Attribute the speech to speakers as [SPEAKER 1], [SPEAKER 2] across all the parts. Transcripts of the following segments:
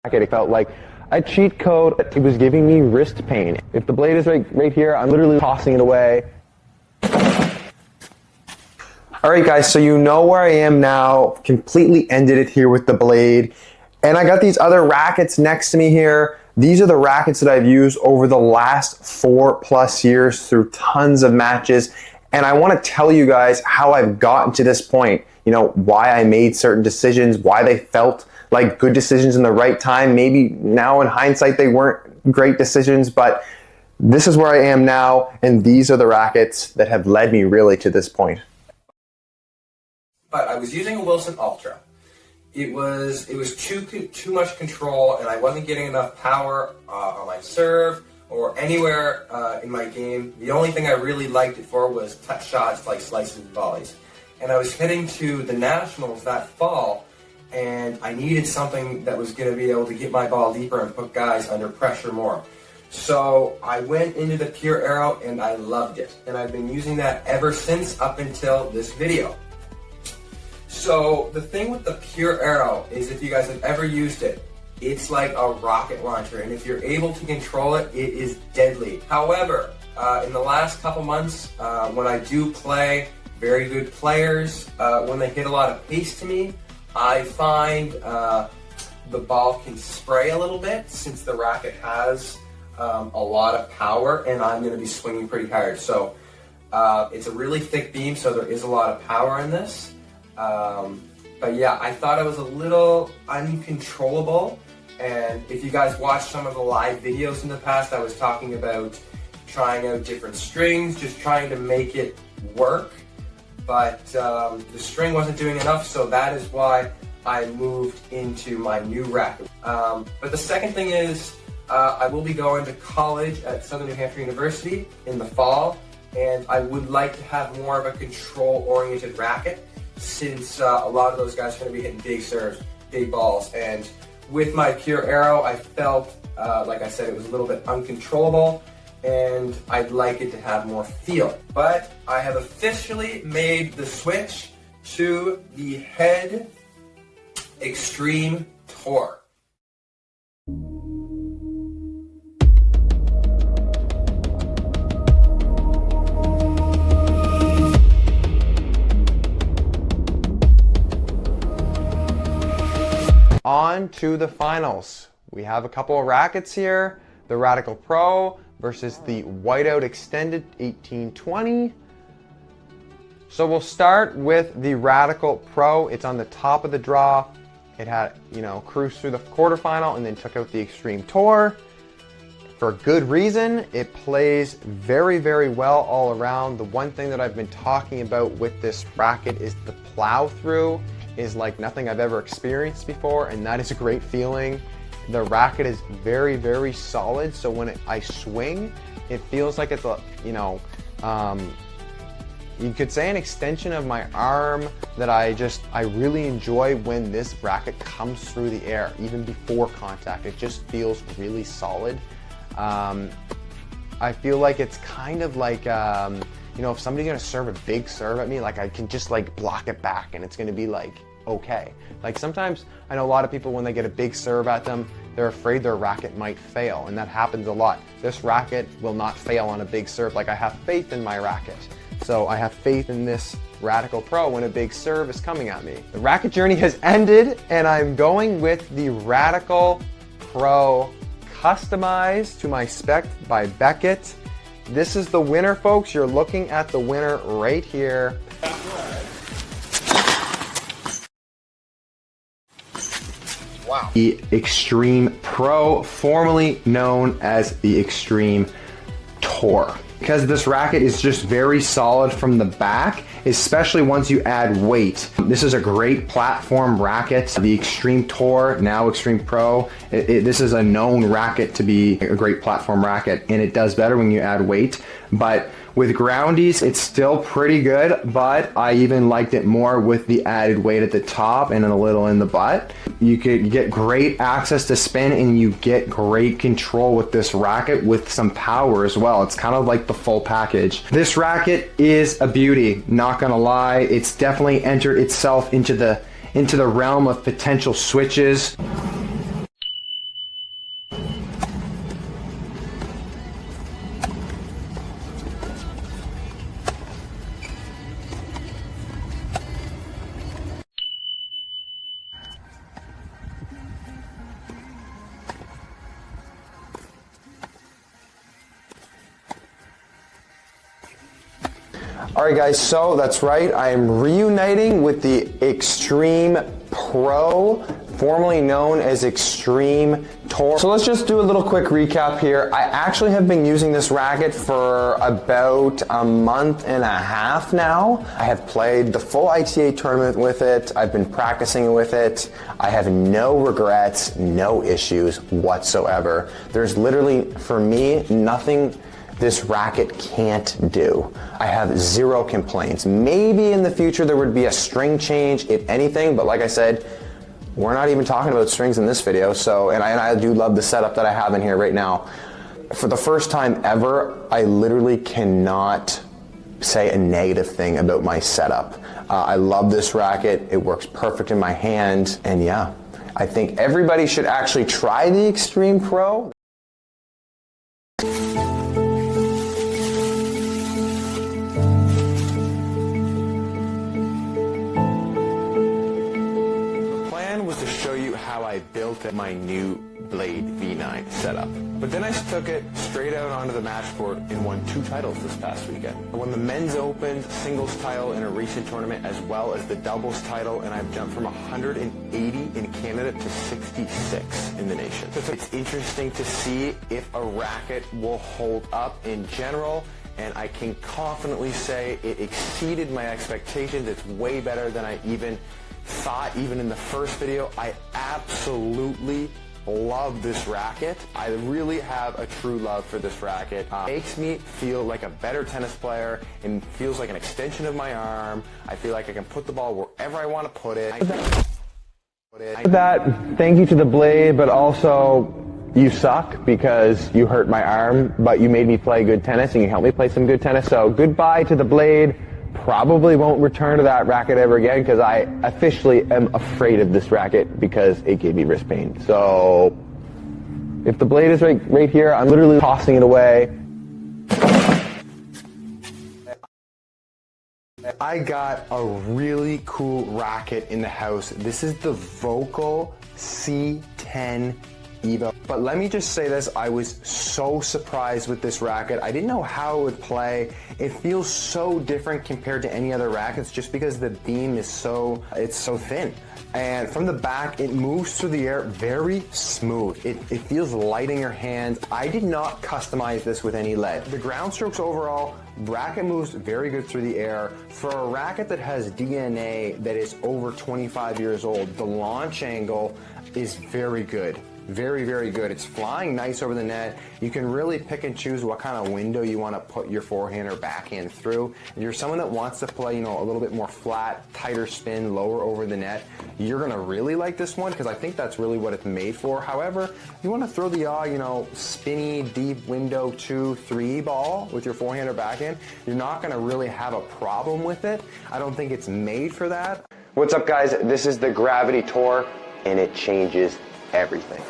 [SPEAKER 1] It felt like a cheat code. It was giving me wrist pain. If the blade is right here, I'm literally tossing it away. Alright guys, so you know where I am now. Completely ended it here with the blade. And I got these other rackets next to me here. These are the rackets that I've used over the last 4+ years through tons of matches. And I want to tell you guys how I've gotten to this point. You know, why I made certain decisions, why they felt like good decisions in the right time. Maybe now in hindsight they weren't great decisions, but this is where I am now, and these are the rackets that have led me really to this point.
[SPEAKER 2] But I was using a Wilson Ultra. It was too much control, and I wasn't getting enough power on my serve or anywhere in my game. The only thing I really liked it for was touch shots like slices and volleys. And I was heading to the Nationals that fall, and I needed something that was going to be able to get my ball deeper and put guys under pressure more. So I went into the Pure Arrow and I loved it. And I've been using that ever since up until this video. So the thing with the Pure Arrow is, if you guys have ever used it, it's like a rocket launcher. And if you're able to control it, it is deadly. However, in the last couple months, when I do play very good players, when they hit a lot of pace to me, I find the ball can spray a little bit since the racket has a lot of power, and I'm going to be swinging pretty hard. So it's a really thick beam, so there is a lot of power in this. But yeah, I thought it was a little uncontrollable, and if you guys watched some of the live videos in the past, I was talking about trying out different strings, just trying to make it work. But the string wasn't doing enough, so that is why I moved into my new racket. But the second thing is, I will be going to college at Southern New Hampshire University in the fall, and I would like to have more of a control-oriented racket, since a lot of those guys are going to be hitting big serves, big balls. And with my Pure Arrow, I felt, like I said, it was a little bit uncontrollable, and I'd like it to have more feel. But I have officially made the switch to the Head Extreme Tour.
[SPEAKER 1] On to the finals. We have a couple of rackets here. The Radical Pro versus the Whiteout Extended 1820. So we'll start with the Radical Pro. It's on the top of the draw. It had, cruised through the quarterfinal and then took out the Extreme Tour. For good reason. It plays very, very well all around. The one thing that I've been talking about with this racket is the plow through is like nothing I've ever experienced before, and that is a great feeling. The racket is very, very solid, so when I swing, it feels like it's a, you could say an extension of my arm that I really enjoy when this racket comes through the air, even before contact. It just feels really solid. I feel like it's kind of like, if somebody's gonna serve a big serve at me, like I can just like block it back and it's gonna be like, okay. Like sometimes I know a lot of people, when they get a big serve at them, they're afraid their racket might fail, and that happens a lot. This racket will not fail on a big serve. Like, I have faith in my racket. So I have faith in this Radical Pro when a big serve is coming at me. The racket journey has ended, and I'm going with the Radical Pro customized to my spec by Beckett. This is the winner, folks. You're looking at the winner right here. Wow. The Extreme Pro, formerly known as the Extreme Tour. Because this racket is just very solid from the back, especially once you add weight. This is a great platform racket. The Extreme Tour, now Extreme Pro, this is a known racket to be a great platform racket, and it does better when you add weight. But with groundies, it's still pretty good, but I even liked it more with the added weight at the top and a little in the butt. You get great access to spin, and you get great control with this racket with some power as well. It's kind of like the full package. This racket is a beauty, not gonna lie. It's definitely entered itself into the realm of potential switches. Alright guys, so that's right, I am reuniting with the Extreme Pro, formerly known as Extreme Tour. So let's just do a little quick recap here. I actually have been using this racket for about a month and a half now. I have played the full ITA tournament with it. I've been practicing with it. I have no regrets, no issues whatsoever. There's literally, for me, nothing this racket can't do. I have zero complaints. Maybe in the future there would be a string change, if anything, but like I said, we're not even talking about strings in this video, so, and I do love the setup that I have in here right now. For the first time ever, I literally cannot say a negative thing about my setup. I love this racket, it works perfect in my hand, and yeah, I think everybody should actually try the Extreme Pro. How I built my new Blade V9 setup. But then I took it straight out onto the match court and won 2 titles this past weekend. I won the men's open singles title in a recent tournament as well as the doubles title, and I've jumped from 180 in Canada to 66 in the nation. So it's interesting to see if a racket will hold up in general, and I can confidently say it exceeded my expectations. It's way better than I even thought, even in the first video. I absolutely love this racket. I really have a true love for this racket. It makes me feel like a better tennis player and feels like an extension of my arm. I feel like I can put the ball wherever I want to put it. Thank you to the Blade, but also you suck because you hurt my arm, but you made me play good tennis and you helped me play some good tennis. So goodbye to the Blade. Probably won't return to that racket ever again because I officially am afraid of this racket because it gave me wrist pain. So if the Blade is right here, I'm literally tossing it away. I got a really cool racket in the house. This is the Vocal C10 Evo. But let me just say this, I was so surprised with this racket. I didn't know how it would play. It feels so different compared to any other rackets just because the beam is so thin. And from the back, it moves through the air very smooth. It feels light in your hand. I did not customize this with any lead. The ground strokes overall, racket moves very good through the air. For a racket that has DNA that is over 25 years old, the launch angle is very good. Very, very good. It's flying nice over the net. You can really pick and choose what kind of window you want to put your forehand or backhand through. If you're someone that wants to play, a little bit more flat, tighter spin, lower over the net, you're going to really like this one because I think that's really what it's made for. However, if you want to throw the, spinny, deep window 2-3 ball with your forehand or backhand, you're not going to really have a problem with it. I don't think it's made for that. What's up, guys? This is the Gravity Tour, and it changes everything.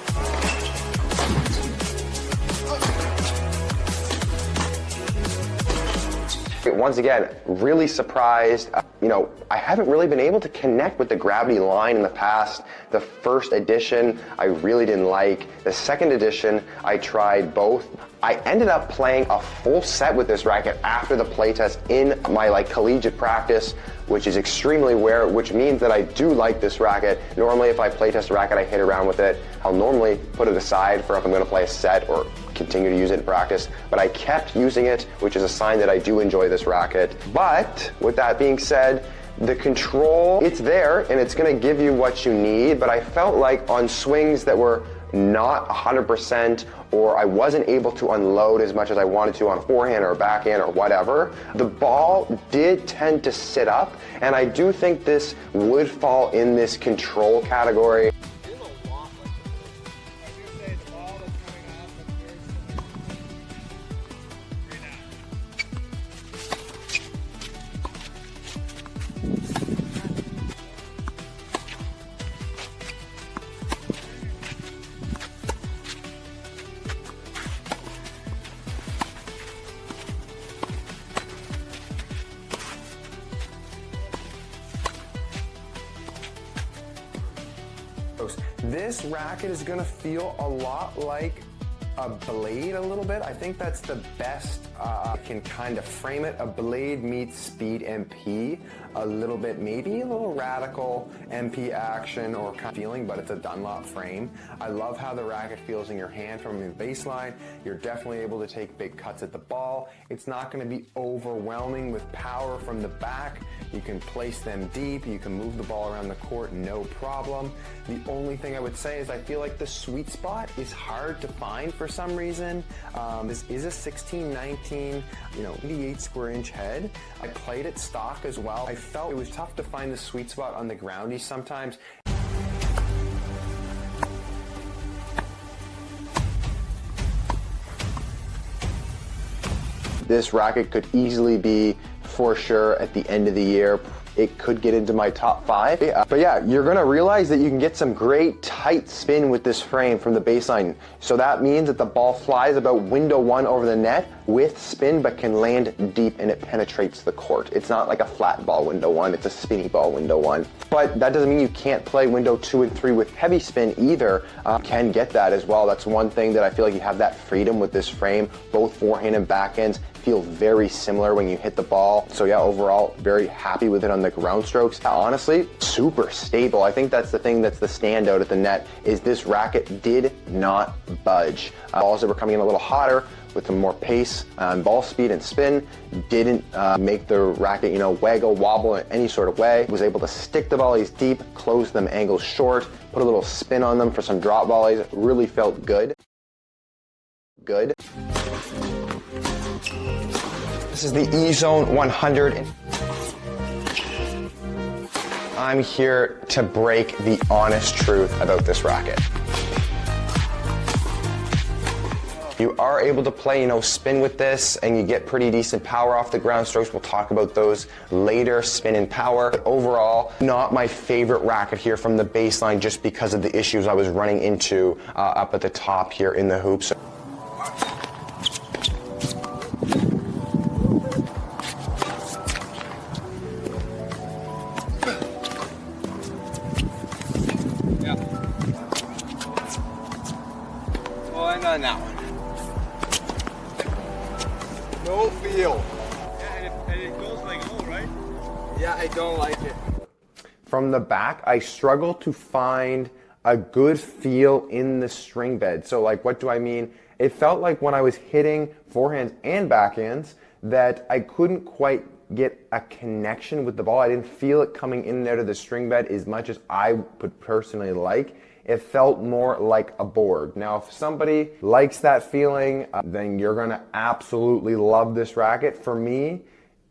[SPEAKER 1] Once again, really surprised. I haven't really been able to connect with the Gravity line in the past. The first edition, I really didn't like. The second edition, I tried both. I ended up playing a full set with this racket after the playtest in my collegiate practice, which is extremely rare, which means that I do like this racket. Normally, if I playtest a racket, I hit around with it. I'll normally put it aside for if I'm going to play a set or continue to use it in practice, but I kept using it, which is a sign that I do enjoy this racket. But with that being said, the control, it's there and it's going to give you what you need, but I felt like on swings that were not 100%, or I wasn't able to unload as much as I wanted to on a forehand or a backhand or whatever, the ball did tend to sit up, and I do think this would fall in this control category. This racket is going to feel a lot like a blade a little bit. I think that's the best I can kind of frame it. A blade meets speed MP a little bit, maybe a little radical MP action or kind of feeling, but it's a Dunlop frame. I love how the racket feels in your hand from the baseline. You're definitely able to take big cuts at the ball. It's not going to be overwhelming with power from the back. You can place them deep. You can move the ball around the court, no problem. The only thing I would say is I feel like the sweet spot is hard to find for some reason. This is a 16-19, 88 square inch head. I played it stock as well. I felt it was tough to find the sweet spot on the groundy sometimes. This racket could easily be, for sure, at the end of the year, it could get into my top 5. But yeah, you're gonna realize that you can get some great tight spin with this frame from the baseline. So that means that the ball flies about window 1 over the net with spin, but can land deep and it penetrates the court. It's not like a flat ball window 1, it's a spinny ball window 1. But that doesn't mean you can't play window 2 and 3 with heavy spin either. Can get that as well. That's one thing that I feel like you have that freedom with this frame. Both forehand and backhands feel very similar when you hit the ball. So yeah, overall, very happy with it on the ground strokes. Honestly, super stable. I think that's the thing that's the standout at the net, is this racket did not budge. Balls that were coming in a little hotter with some more pace and ball speed and spin didn't make the racket, waggle, wobble in any sort of way. Was able to stick the volleys deep, close them angles short, put a little spin on them for some drop volleys. Really felt good. Good. This is the E-Zone 100. I'm here to break the honest truth about this racket. You are able to play, spin with this, and you get pretty decent power off the ground strokes. We'll talk about those later, spin and power. But overall, not my favorite racket here from the baseline, just because of the issues I was running into up at the top here in the hoops.
[SPEAKER 3] On that one. No feel. Yeah, and it goes like, right? Yeah, I don't like it.
[SPEAKER 1] From the back, I struggle to find a good feel in the string bed. So what do I mean? It felt like when I was hitting forehands and backhands that I couldn't quite get a connection with the ball. I didn't feel it coming in and out of the string bed as much as I would personally like. It felt more like a board. Now, if somebody likes that feeling, then you're gonna absolutely love this racket. For me,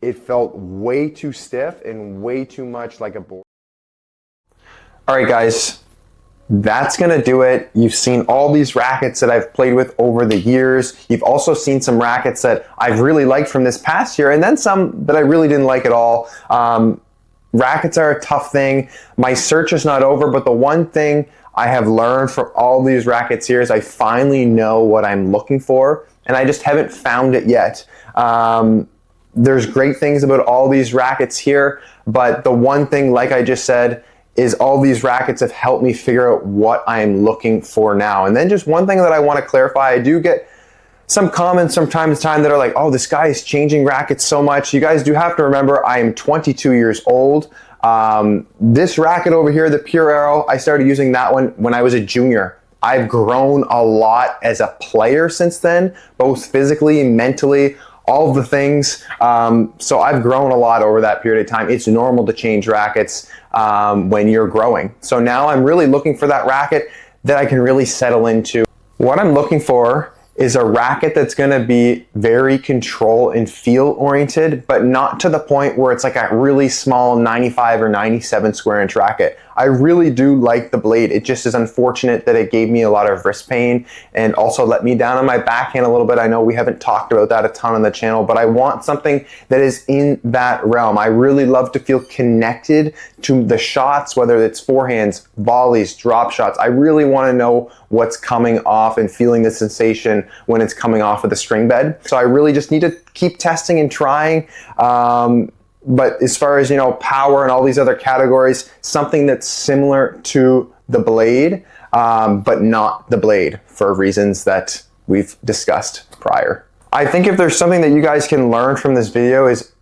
[SPEAKER 1] it felt way too stiff and way too much like a board. All right, guys, that's gonna do it. You've seen all these rackets that I've played with over the years. You've also seen some rackets that I've really liked from this past year, and then some that I really didn't like at all. Rackets are a tough thing. My search is not over, but the one thing I have learned from all these rackets here is I finally know what I'm looking for, and I just haven't found it yet. There's great things about all these rackets here, but the one thing, like I just said, is all these rackets have helped me figure out what I'm looking for now. And then just one thing that I want to clarify, I do get some comments from time to time that are like, oh, this guy is changing rackets so much. You guys do have to remember, I am 22 years old. This racket over here, the Pure Arrow, I started using that one when I was a junior. I've grown a lot as a player since then, both physically, mentally, all of the things. So I've grown a lot over that period of time. It's normal to change rackets when you're growing. So now I'm really looking for that racket that I can really settle into. What I'm looking for is a racket that's going to be very control and feel oriented, but not to the point where it's like a really small 95 or 97 square inch racket. I really do like the blade. It just is unfortunate that it gave me a lot of wrist pain and also let me down on my backhand a little bit. I know we haven't talked about that a ton on the channel, but I want something that is in that realm. I really love to feel connected to the shots, whether it's forehands, volleys, drop shots. I really want to know what's coming off and feeling the sensation when it's coming off of the string bed. So I really just need to keep testing and trying. But as far as, power and all these other categories, something that's similar to the blade, but not the blade for reasons that we've discussed prior. I think if there's something that you guys can learn from this video is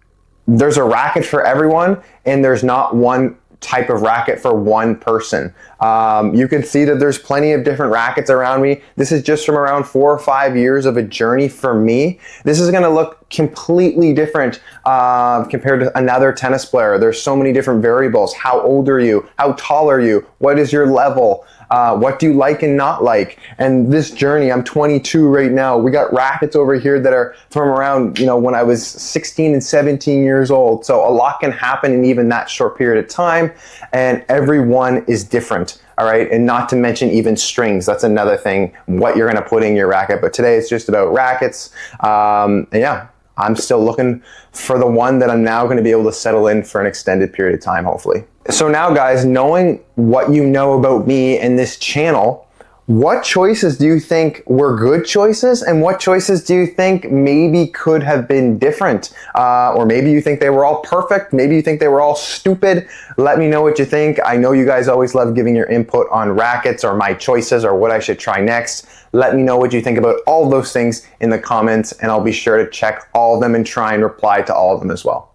[SPEAKER 1] there's a racket for everyone, and there's not one type of racket for one person. You can see that there's plenty of different rackets around me. This is just from around 4 or 5 years of a journey for me. This is gonna look completely different compared to another tennis player. There's so many different variables. How old are you? How tall are you? What is your level? What do you like and not like? And this journey, I'm 22 right now. We got rackets over here that are from around, when I was 16 and 17 years old. So a lot can happen in even that short period of time, and everyone is different. All right, and not to mention even strings. That's another thing, what you're gonna put in your racket. But today it's just about rackets. And yeah, I'm still looking for the one that I'm now gonna be able to settle in for an extended period of time, hopefully. So now guys, knowing what you know about me and this channel, what choices do you think were good choices, and what choices do you think maybe could have been different? Or maybe you think they were all perfect, maybe you think they were all stupid. Let me know what you think. I know you guys always love giving your input on rackets or my choices or what I should try next. Let me know what you think about all those things in the comments, and I'll be sure to check all of them and try and reply to all of them as well.